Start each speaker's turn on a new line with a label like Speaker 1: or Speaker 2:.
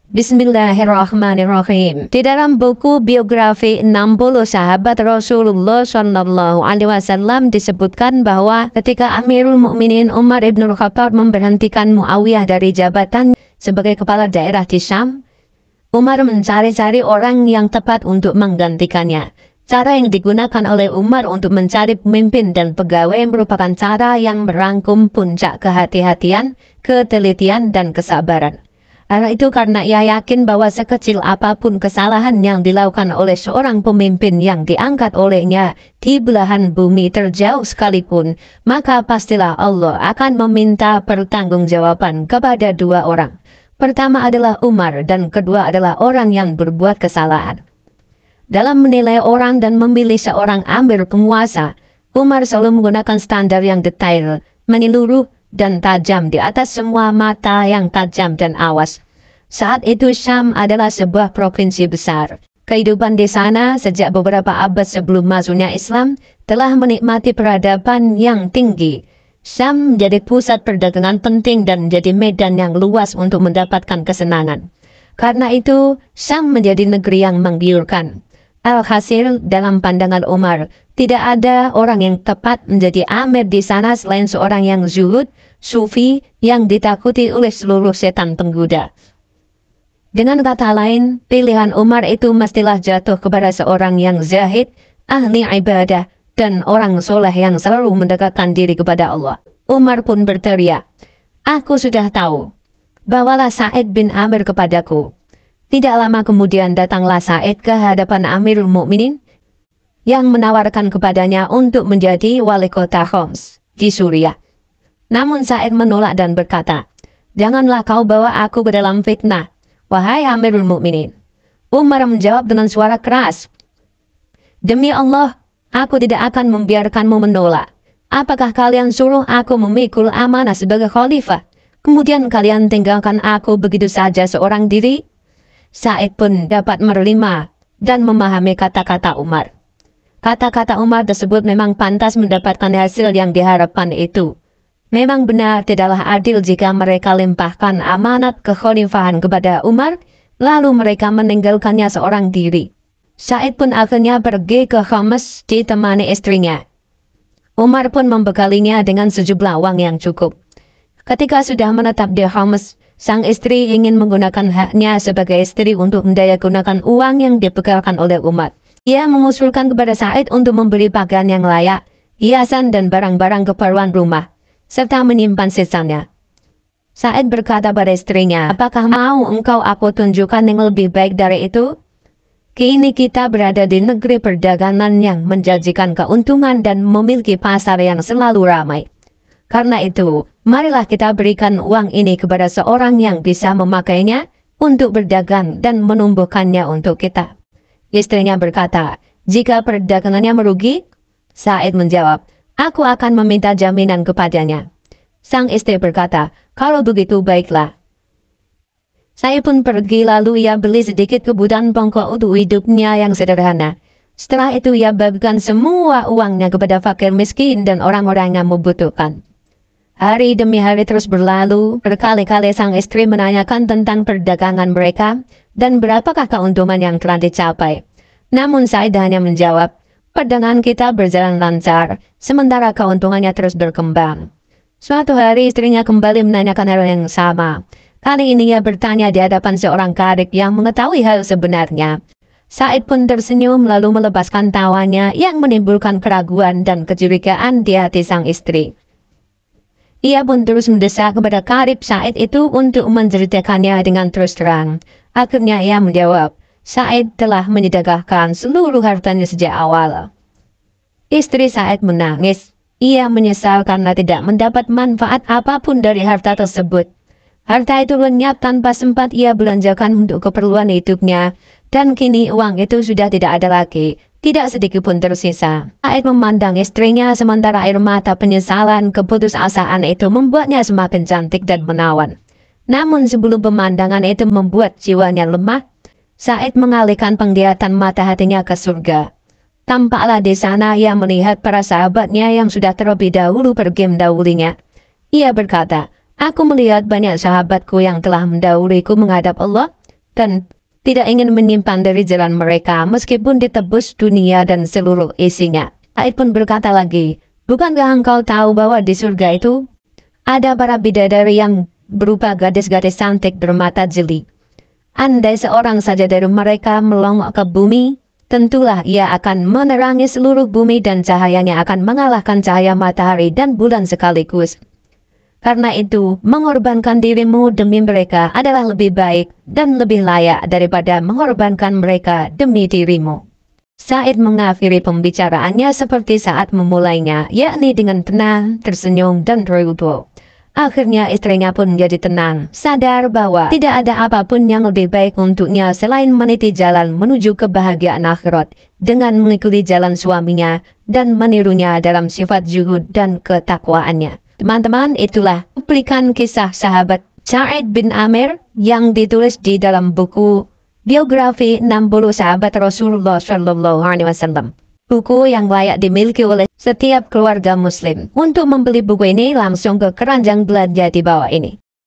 Speaker 1: Bismillahirrahmanirrahim. Di dalam buku biografi 60 sahabat Rasulullah Shallallahu Alaihi Wasallam disebutkan bahwa ketika Amirul Mukminin Umar ibn Khattab memberhentikan Muawiyah dari jabatan sebagai kepala daerah di Syam, Umar mencari-cari orang yang tepat untuk menggantikannya. Cara yang digunakan oleh Umar untuk mencari pemimpin dan pegawai merupakan cara yang merangkum puncak kehati-hatian, ketelitian, dan kesabaran. Karena ia yakin bahwa sekecil apapun kesalahan yang dilakukan oleh seorang pemimpin yang diangkat olehnya di belahan bumi terjauh sekalipun, maka pastilah Allah akan meminta pertanggungjawaban kepada dua orang. Pertama adalah Umar dan kedua adalah orang yang berbuat kesalahan. Dalam menilai orang dan memilih seorang amir penguasa, Umar selalu menggunakan standar yang detail, menyeluruh, dan tajam di atas semua mata yang tajam dan awas. Saat itu Syam adalah sebuah provinsi besar. Kehidupan di sana sejak beberapa abad sebelum masuknya Islam telah menikmati peradaban yang tinggi. Syam menjadi pusat perdagangan penting dan menjadi medan yang luas untuk mendapatkan kesenangan. Karena itu, Syam menjadi negeri yang menggiurkan. Alhasil, dalam pandangan Umar, tidak ada orang yang tepat menjadi amir di sana selain seorang yang zuhud, sufi, yang ditakuti oleh seluruh setan penggoda. Dengan kata lain, pilihan Umar itu mestilah jatuh kepada seorang yang zahid, ahli ibadah, dan orang soleh yang selalu mendekatkan diri kepada Allah. Umar pun berteriak, "Aku sudah tahu, bawalah Sa'id bin Amir kepadaku." Tidak lama kemudian datanglah Sa'id ke hadapan Amirul Mukminin yang menawarkan kepadanya untuk menjadi wali kota Homs di Suriah. Namun Sa'id menolak dan berkata, "Janganlah kau bawa aku ke dalam fitnah, wahai Amirul Mukminin." Umar menjawab dengan suara keras, "Demi Allah, aku tidak akan membiarkanmu menolak. Apakah kalian suruh aku memikul amanah sebagai khalifah, kemudian kalian tinggalkan aku begitu saja seorang diri?" Sa'id pun dapat menerima dan memahami kata-kata Umar. Kata-kata Umar tersebut memang pantas mendapatkan hasil yang diharapkan itu. Memang benar tidaklah adil jika mereka limpahkan amanat kekhalifahan kepada Umar, lalu mereka meninggalkannya seorang diri. Sa'id pun akhirnya pergi ke Homs ditemani istrinya. Umar pun membekalinya dengan sejumlah uang yang cukup. Ketika sudah menetap di Homs, sang istri ingin menggunakan haknya sebagai istri untuk mendayagunakan uang yang dibekalkan oleh Umar. Ia mengusulkan kepada Sa'id untuk membeli pakaian yang layak, hiasan dan barang-barang keperluan rumah, serta menyimpan sisanya. Sa'id berkata pada istrinya, "Apakah mau engkau aku tunjukkan yang lebih baik dari itu? Kini kita berada di negeri perdagangan yang menjanjikan keuntungan dan memiliki pasar yang selalu ramai. Karena itu, marilah kita berikan uang ini kepada seorang yang bisa memakainya untuk berdagang dan menumbuhkannya untuk kita." Istrinya berkata, "Jika perdagangannya merugi?" Sa'id menjawab, "Aku akan meminta jaminan kepadanya." Sang istri berkata, "Kalau begitu baiklah." Saya pun pergi lalu ia beli sedikit kebutuhan pokok untuk hidupnya yang sederhana. Setelah itu ia bagikan semua uangnya kepada fakir miskin dan orang-orang yang membutuhkan. Hari demi hari terus berlalu, berkali-kali sang istri menanyakan tentang perdagangan mereka dan berapakah keuntungan yang telah dicapai. Namun Sa'id hanya menjawab, "Perdagangan kita berjalan lancar, sementara keuntungannya terus berkembang." Suatu hari istrinya kembali menanyakan hal yang sama. Kali ini ia bertanya di hadapan seorang karib yang mengetahui hal sebenarnya. Sa'id pun tersenyum lalu melepaskan tawanya yang menimbulkan keraguan dan kecurigaan di hati sang istri. Ia pun terus mendesak kepada karib Sa'id itu untuk menceritakannya dengan terus terang. Akhirnya ia menjawab, Sa'id telah menyedekahkan seluruh hartanya sejak awal. Istri Sa'id menangis. Ia menyesal karena tidak mendapat manfaat apapun dari harta tersebut. Harta itu lenyap tanpa sempat ia belanjakan untuk keperluan hidupnya, dan kini uang itu sudah tidak ada lagi. Tidak sedikit pun tersisa. Sa'id memandang istrinya sementara air mata penyesalan keputusasaan itu membuatnya semakin cantik dan menawan. Namun sebelum pemandangan itu membuat jiwanya lemah, Sa'id mengalihkan penglihatan mata hatinya ke surga. Tampaklah di sana ia melihat para sahabatnya yang sudah terlebih dahulu pergi mendahulunya. Ia berkata, "Aku melihat banyak sahabatku yang telah mendahuluiku menghadap Allah, dan tidak ingin menyimpan dari jalan mereka meskipun ditebus dunia dan seluruh isinya. Said pun berkata lagi, bukankah engkau tahu bahwa di surga itu ada para bidadari yang berupa gadis-gadis cantik bermata jeli? Andai seorang saja dari mereka melongok ke bumi, tentulah ia akan menerangi seluruh bumi dan cahayanya akan mengalahkan cahaya matahari dan bulan sekaligus. Karena itu, mengorbankan dirimu demi mereka adalah lebih baik dan lebih layak daripada mengorbankan mereka demi dirimu. Said mengakhiri pembicaraannya seperti saat memulainya, yakni dengan tenang, tersenyum, dan ridho. Akhirnya istrinya pun menjadi tenang, sadar bahwa tidak ada apapun yang lebih baik untuknya selain meniti jalan menuju kebahagiaan akhirat dengan mengikuti jalan suaminya dan menirunya dalam sifat zuhud dan ketakwaannya. Teman-teman, itulah cuplikan kisah sahabat Sa'id bin Amir yang ditulis di dalam buku biografi 60 sahabat Rasulullah Shallallahu Alaihi Wasallam. Buku yang layak dimiliki oleh setiap keluarga muslim. Untuk membeli buku ini langsung ke keranjang belanja di bawah ini.